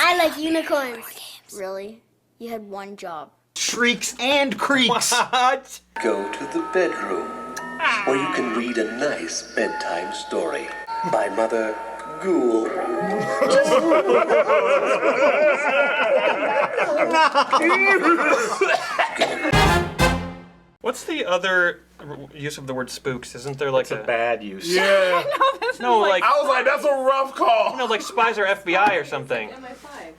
I like unicorns. Really? You had one job. Shrieks and creaks. What? Go to the bedroom, where you can read a nice bedtime story by Mother Ghoul. What's the other use of the word spooks? Isn't there like It's a bad use. Yeah. No, like I was like, that's a rough call. like spies or FBI or something.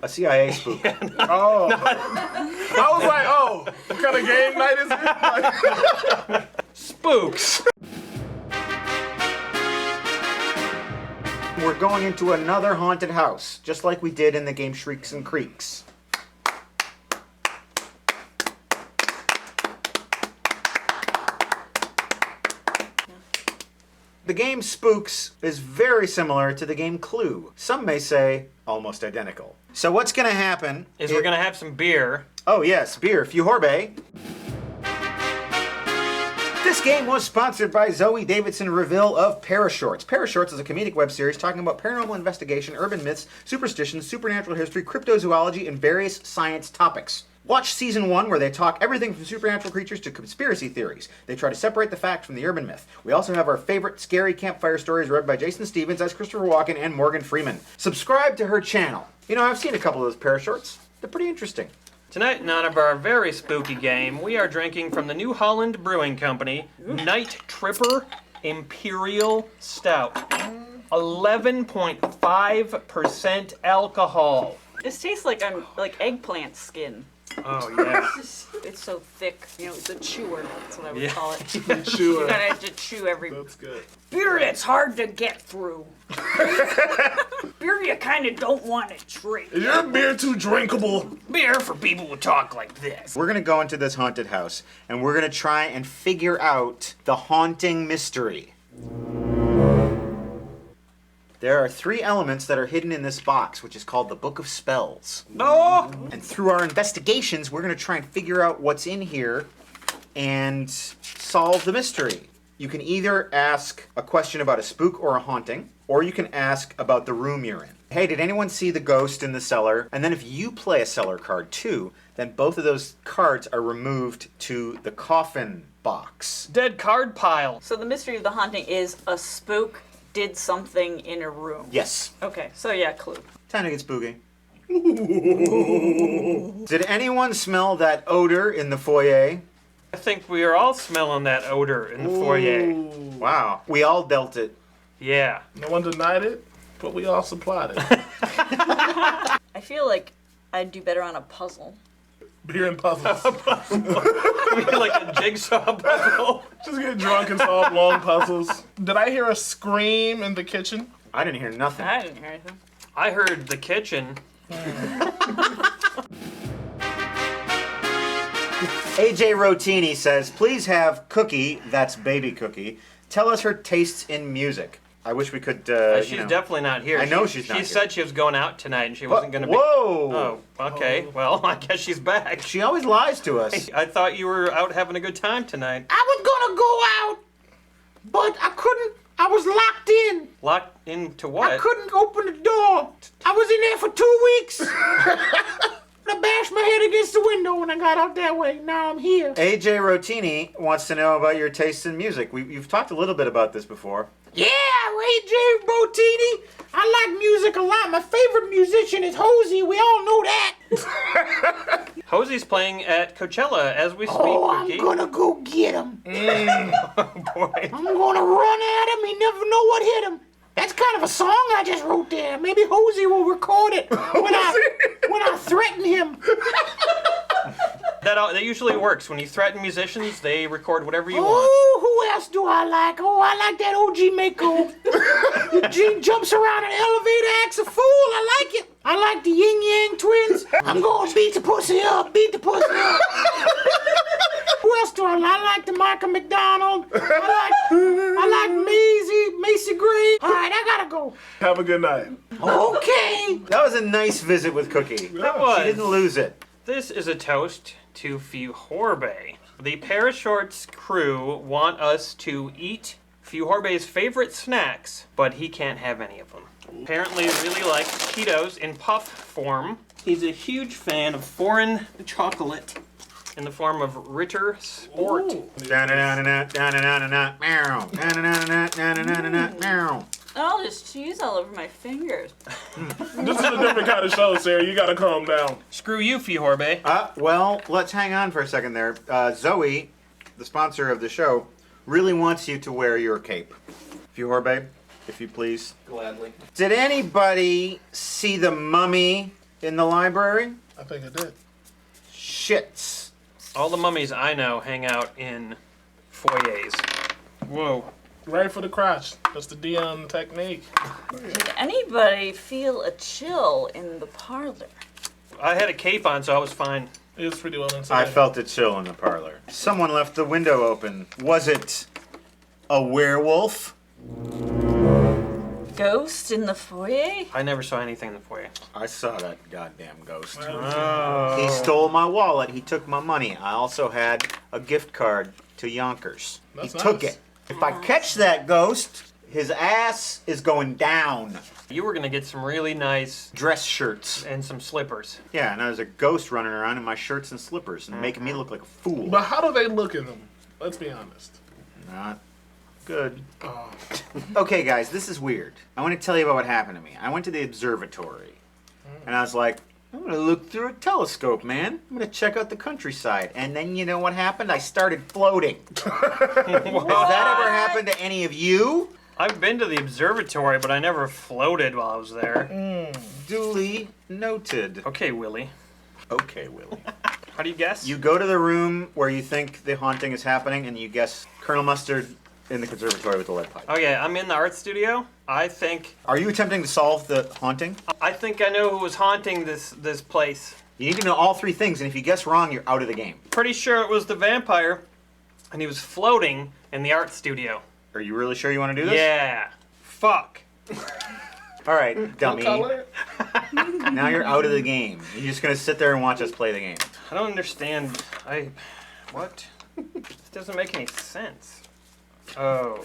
A CIA spook. Oh. I was like, oh, what kind of game night is it? Spooks. We're going into another haunted house, just like we did in the game Shrieks and Creaks. The game Spooks is very similar to the game Clue. Some may say almost identical. So what's going to happen Is we're gonna have some beer. Oh yes, beer, Fjorbe. This game was sponsored by Zoe Davidson Reville of Parashorts. Parashorts is a comedic web series talking about paranormal investigation, urban myths, superstitions, supernatural history, cryptozoology, and various science topics. Watch season 1 where they talk everything from supernatural creatures to conspiracy theories. They try to separate the fact from the urban myth. We also have our favorite scary campfire stories read by Jason Stevens as Christopher Walken and Morgan Freeman. Subscribe to her channel. You know, I've seen a couple of those Parashorts. They're pretty interesting. Tonight, in honor of our very spooky game, we are drinking from the New Holland Brewing Company Night Tripper Imperial Stout. 11.5% alcohol. This tastes like eggplant skin. Oh yeah. It's so thick. You know, it's a chewer. That's what I would Yeah. call it. Sure. You gotta have to chew every That's good. beer that's hard to get through. Beer you kind of don't want to drink. Is your beer too drinkable? Beer for people who talk like this. We're going to go into this haunted house, and we're going to try and figure out the haunting mystery. There are 3 elements that are hidden in this box, which is called the Book of Spells. No. And through our investigations, we're going to try and figure out what's in here and solve the mystery. You can either ask a question about a spook or a haunting, or you can ask about the room you're in. Hey, did anyone see the ghost in the cellar? And then if you play a cellar card too, then both of those cards are removed to the coffin box. Dead card pile. So the mystery of the haunting is a spook did something in a room. Yes. Okay, so yeah, clue. Time to get spooky. Did anyone smell that odor in the foyer? I think we are all smelling that odor in the foyer. Wow. We all dealt it. Yeah. No one denied it, but we all supplied it. I feel like I'd do better on a puzzle. Beer and puzzles. You mean like a jigsaw puzzle? Just get drunk and solve long puzzles. Did I hear a scream in the kitchen? I didn't hear nothing. I didn't hear anything. I heard the kitchen. AJ Rotini says, please have Cookie, that's baby Cookie, tell us her tastes in music. I wish we could, She's definitely not here. I know she's not She here. said she was going out tonight and she wasn't going to be. Whoa! Oh, okay. Well, I guess she's back. She always lies to us. I thought you were out having a good time tonight. I was gonna go out, but I couldn't. I was locked in. Locked into what? I couldn't open the door. I was in there for 2 weeks. I bashed my head against the window when I got out that way. Now I'm here. AJ Rotini wants to know about your tastes in music. You've talked a little bit about this before. Yeah, AJ Botini. I like music a lot. My favorite musician is Hosey. We all know that. Hosey's playing at Coachella as we speak, Oh, Cookie. I'm gonna go get him. Oh, boy. I'm gonna run at him. He never know what hit him. That's kind of a song I just wrote there. Maybe Hosey will record it when I threaten him. That usually works. When you threaten musicians, they record whatever you want. Oh, who else do I like? Oh, I like that OG Mako. Eugene jumps around an elevator, acts a fool. I like it. I like the Yin Yang Twins. I'm gonna beat the pussy up. Beat the pussy up. Who else do I like? I like the Michael McDonald. I like Macy Gray. All right, I gotta go. Have a good night. Okay. That was a nice visit with Cookie. That was. She didn't lose it. This is a toast to Fjorbe. The Parashorts crew want us to eat Fjorbe's favorite snacks, but he can't have any of them. Apparently really likes Cheetos in puff form. He's a huge fan of foreign chocolate in the form of Ritter Sport. Oh, there's cheese all over my fingers. This is a different kind of show, Sarah. You gotta calm down. Screw you, Fjorbe. Well, let's hang on for a second there. Zoe, the sponsor of the show, really wants you to wear your cape. Fjorbe, if you please. Gladly. Did anybody see the mummy in the library? I think I did. Shits. All the mummies I know hang out in foyers. Whoa. Right for the crotch. That's the Dion technique. Did anybody feel a chill in the parlor? I had a cape on, so I was fine. It was pretty well insulated. I felt it chill in the parlor. Someone left the window open. Was it a werewolf? Ghost in the foyer? I never saw anything in the foyer. I saw that goddamn ghost. Oh. He stole my wallet. He took my money. I also had a gift card to Yonkers. That's he took nice. it. If I catch that ghost, his ass is going down. You were gonna get some really nice Dress shirts. and some slippers. Yeah, and there's a ghost running around in my shirts and slippers and making me look like a fool. But how do they look in them? Let's be honest. Not good. Oh. Okay, guys, this is weird. I want to tell you about what happened to me. I went to the observatory, and I was like, I'm going to look through a telescope, man. I'm going to check out the countryside. And then you know what happened? I started floating. Has that ever happened to any of you? I've been to the observatory, but I never floated while I was there. Duly noted. Okay, Willie. Okay, Willie. How do you guess? You go to the room where you think the haunting is happening, and you guess Colonel Mustard in the conservatory with the lead pipe. Okay, I'm in the art studio. I think Are you attempting to solve the haunting? I know who was haunting this place. You need to know all three things, and if you guess wrong, you're out of the game. Pretty sure it was the vampire, and he was floating in the art studio. Are you really sure you want to do this? Yeah. Fuck. All right, dummy. Color? Now you're out of the game. You're just gonna sit there and watch us play the game. I don't understand. What? This doesn't make any sense. Oh,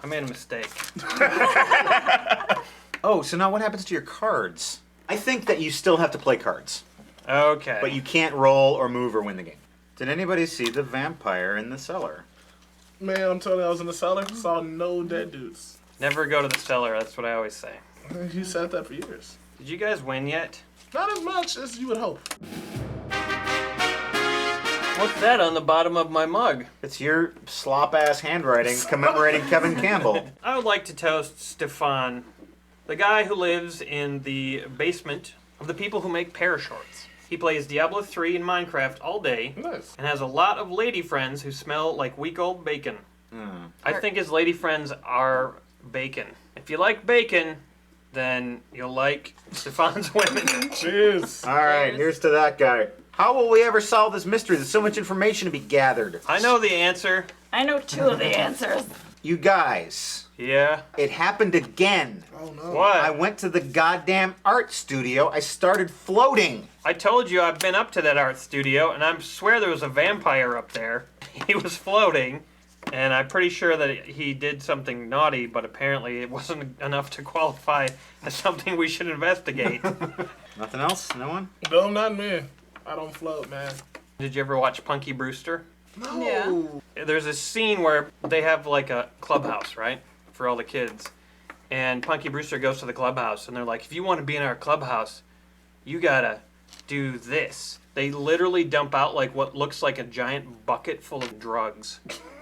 I made a mistake. Oh, so now what happens to your cards? I think that you still have to play cards, Okay. but you can't roll or move or win the game. Did anybody see the vampire in the cellar? Man, I'm telling you, I was in the cellar, saw no dead dudes. Never go to the cellar. That's what I always say. You said that for years. Did you guys win yet? Not as much as you would hope. What's that on the bottom of my mug? It's your slop-ass handwriting commemorating Kevin Campbell. I would like to toast Stefan, the guy who lives in the basement of the people who make parashorts. He plays Diablo 3 and Minecraft all day Nice. and has a lot of lady friends who smell like week-old bacon. I think his lady friends are bacon. If you like bacon, then you'll like Stefan's women. Cheers. All right, here's to that guy. How will we ever solve this mystery? There's so much information to be gathered. I know the answer. I know two of the answers. You guys, Yeah. it happened again. Oh no. What? I went to the goddamn art studio. I started floating. I told you I've been up to that art studio, and I swear there was a vampire up there. He was floating, and I'm pretty sure that he did something naughty, but apparently it wasn't enough to qualify as something we should investigate. Nothing else? No one? No, not me. I don't float, man. Did you ever watch Punky Brewster? No. Yeah. There's a scene where they have like a clubhouse, right? For all the kids. And Punky Brewster goes to the clubhouse, and they're like, if you want to be in our clubhouse, you gotta do this. They literally dump out like what looks like a giant bucket full of drugs.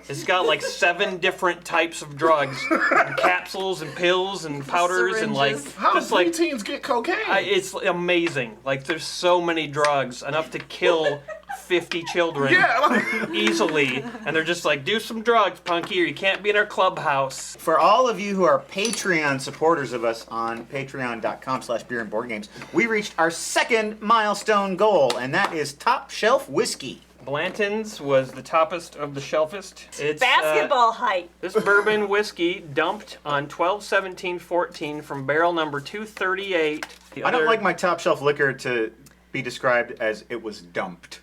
It's got like 7 different types of drugs, and capsules and pills and powders and like Syringes. How just do like teens get cocaine? it's amazing. Like there's so many drugs, enough to kill 50 children yeah. Like, easily, and they're just like, do some drugs, Punky, or you can't be in our clubhouse. For all of you who are Patreon supporters of us on patreon.com/beerandboardgames, we reached our second milestone goal, and that is top shelf whiskey. Blanton's was the toppest of the shelfest. It's Basketball height. this bourbon whiskey dumped on 12/17/14 from barrel number 238. I don't like my top shelf liquor to be described as it was dumped.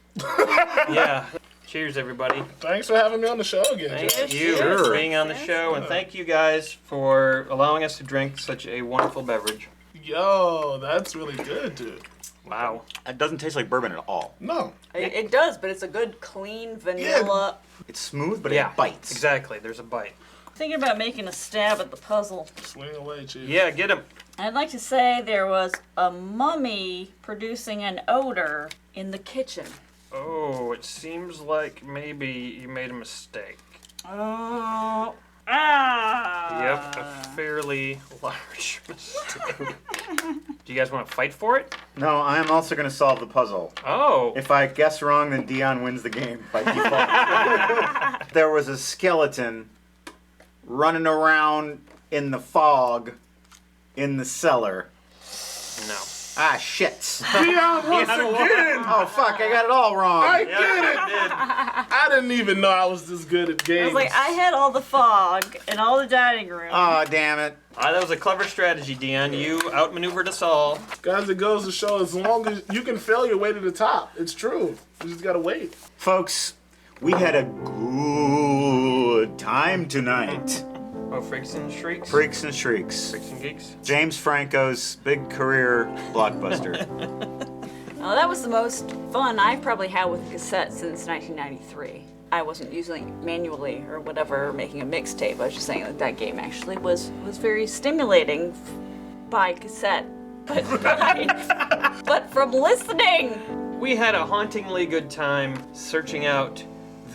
Yeah. Cheers, everybody. Thanks for having me on the show again. Thank Jeff. you Cheers. for being on the show, and thank you guys for allowing us to drink such a wonderful beverage. Yo, that's really good, dude. Wow. It doesn't taste like bourbon at all. No. It does, but it's a good, clean vanilla. It's smooth, but Yeah, it bites. Exactly. There's a bite. Thinking about making a stab at the puzzle. Swing away, Chief. Yeah, get him. I'd like to say there was a mummy producing an odor in the kitchen. Oh, it seems like maybe you made a mistake. Oh. Yep, a fairly large mistake. Do you guys want to fight for it? No, I'm also going to solve the puzzle. Oh. If I guess wrong, then Dion wins the game by default. There was a skeleton running around in the fog in the cellar. No. Ah, shit. Dion once again. Oh, fuck, I got it all wrong. I Yeah, get it. you did. I didn't even know I was this good at games. I was like, I had all the fog and all the dining room. Oh, damn it. That was a clever strategy, Dion. You outmaneuvered us all. Guys, it goes to show as long as you can fail your way to the top. It's true. You just gotta wait. Folks, we had a good time tonight. Oh, Freaks and Shrieks? Freaks and Shrieks. Freaks and Geeks? James Franco's big career blockbuster. Oh, that was the most fun I've probably had with a cassette since 1993. I wasn't using it manually or whatever, making a mixtape. I was just saying that game actually was very stimulating by cassette. But from listening! We had a hauntingly good time searching out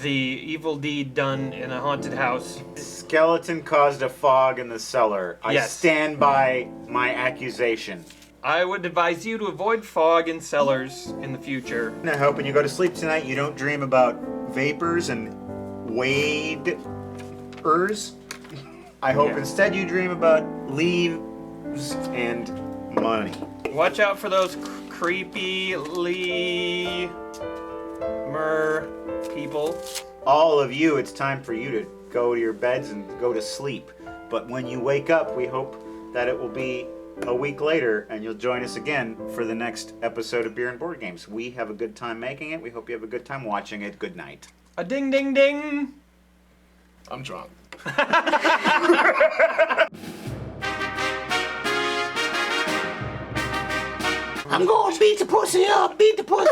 the evil deed done in a haunted house. Skeleton caused a fog in the cellar. I Yes. stand by my accusation. I would advise you to avoid fog in cellars in the future. And I hope when you go to sleep tonight, you don't dream about vapors and wade-ers. I hope Yeah. instead you dream about leaves and money. Watch out for those creepy lemur people. All of you, it's time for you to go to your beds and go to sleep. But when you wake up, we hope that it will be a week later and you'll join us again for the next episode of Beer and Board Games. We have a good time making it. We hope you have a good time watching it. Good night. A ding ding ding. I'm drunk. I'm gonna beat the pussy up, beat the pussy